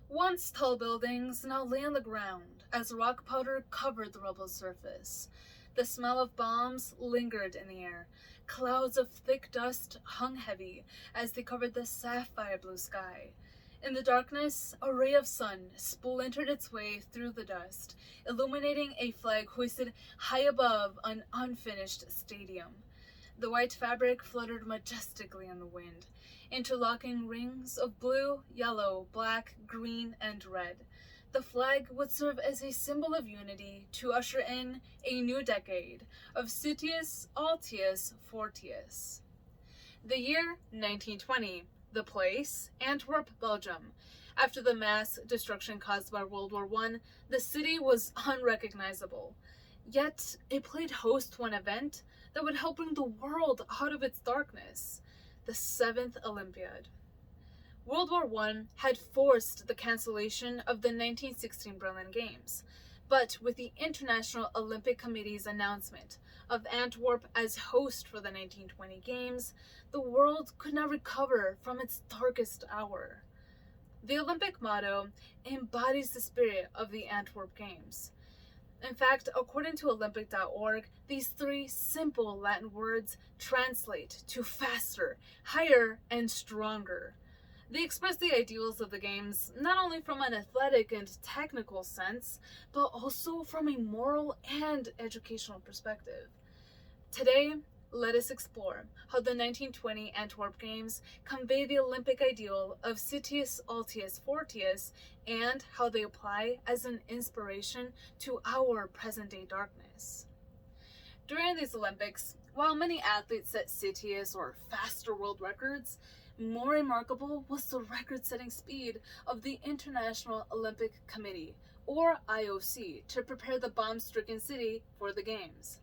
Once tall buildings now lay on the ground as rock powder covered the rubble's surface. The smell of bombs lingered in the air. Clouds of thick dust hung heavy as they covered the sapphire blue sky. In the darkness, a ray of sun splintered its way through the dust, illuminating a flag hoisted high above an unfinished stadium. The white fabric fluttered majestically in the wind, interlocking rings of blue, yellow, black, green, and red. The flag would serve as a symbol of unity to usher in a new decade of Citius Altius Fortius. The year 1920. The place, Antwerp, Belgium. After the mass destruction caused by World War I, the city was unrecognizable. Yet, it played host to an event that would help bring the world out of its darkness, the 7th Olympiad. World War I had forced the cancellation of the 1916 Berlin Games, but with the International Olympic Committee's announcement of Antwerp as host for the 1920 Games, the world could not recover from its darkest hour. The Olympic motto embodies the spirit of the Antwerp Games. In fact, according to Olympic.org, these three simple Latin words translate to faster, higher, and stronger. They express the ideals of the Games not only from an athletic and technical sense, but also from a moral and educational perspective. Today, let us explore how the 1920 Antwerp Games convey the Olympic ideal of Citius Altius Fortius and how they apply as an inspiration to our present-day darkness. During these Olympics, while many athletes set Citius or faster world records, more remarkable was the record-setting speed of the International Olympic Committee, or IOC, to prepare the bomb-stricken city for the Games.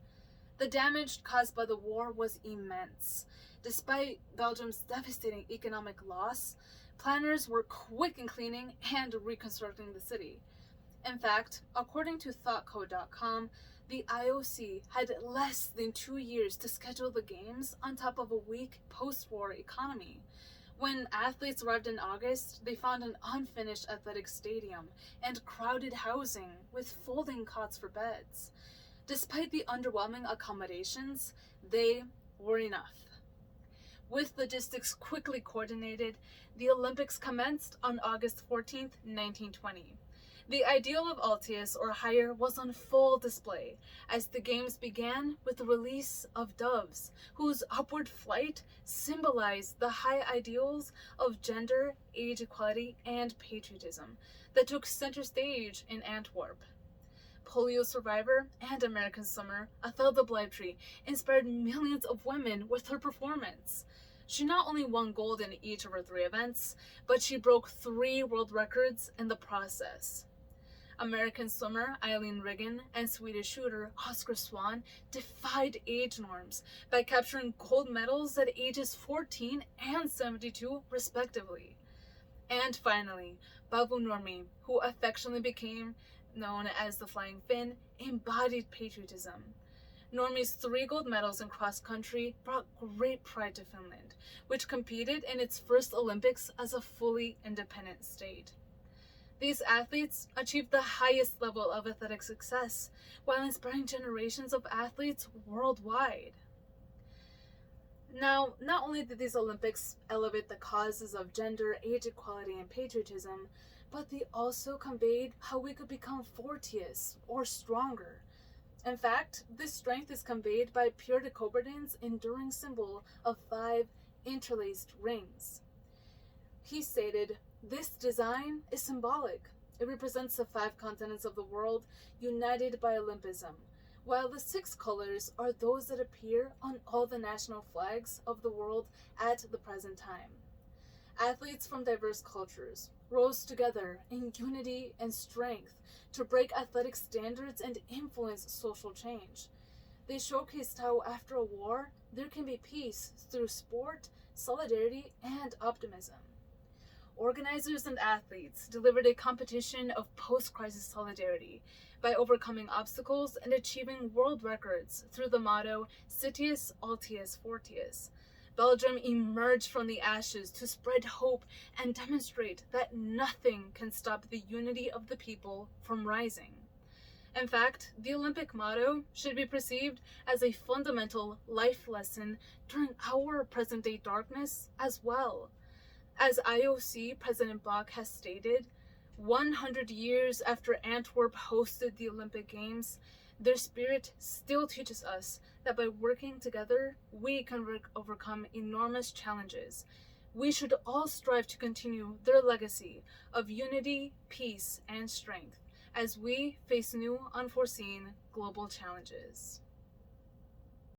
The damage caused by the war was immense. Despite Belgium's devastating economic loss, planners were quick in cleaning and reconstructing the city. In fact, according to ThoughtCode.com, the IOC had less than 2 years to schedule the Games on top of a weak post-war economy. When athletes arrived in August, they found an unfinished athletic stadium and crowded housing with folding cots for beds. Despite the underwhelming accommodations, they were enough. With logistics quickly coordinated, the Olympics commenced on August 14, 1920. The ideal of Altius, or higher, was on full display as the Games began with the release of doves, whose upward flight symbolized the high ideals of gender, age equality, and patriotism that took center stage in Antwerp. Polio survivor and American swimmer Othello Blythe inspired millions of women with her performance. She not only won gold in each of her 3 events, but she broke 3 world records in the process. American swimmer Eileen Riggin and Swedish shooter Oscar Swan defied age norms by capturing gold medals at ages 14 and 72 respectively. And finally, Babu Nurmi, who affectionately became known as the Flying Finn, embodied patriotism. Normi's 3 gold medals in cross-country brought great pride to Finland, which competed in its first Olympics as a fully independent state. These athletes achieved the highest level of athletic success while inspiring generations of athletes worldwide. Now, not only did these Olympics elevate the causes of gender, age equality, and patriotism, but they also conveyed how we could become fortius, or stronger. In fact, this strength is conveyed by Pierre de Coubertin's enduring symbol of 5 interlaced rings. He stated, "This design is symbolic. It represents the 5 continents of the world united by Olympism, while the 6 colors are those that appear on all the national flags of the world at the present time." Athletes from diverse cultures rose together in unity and strength to break athletic standards and influence social change. They showcased how, after a war, there can be peace through sport, solidarity, and optimism. Organizers and athletes delivered a competition of post-crisis solidarity by overcoming obstacles and achieving world records through the motto Citius Altius Fortius. Belgium emerged from the ashes to spread hope and demonstrate that nothing can stop the unity of the people from rising. In fact, the Olympic motto should be perceived as a fundamental life lesson during our present-day darkness as well. As IOC President Bach has stated, 100 years after Antwerp hosted the Olympic Games, their spirit still teaches us that by working together, we can overcome enormous challenges. We should all strive to continue their legacy of unity, peace, and strength as we face new unforeseen global challenges.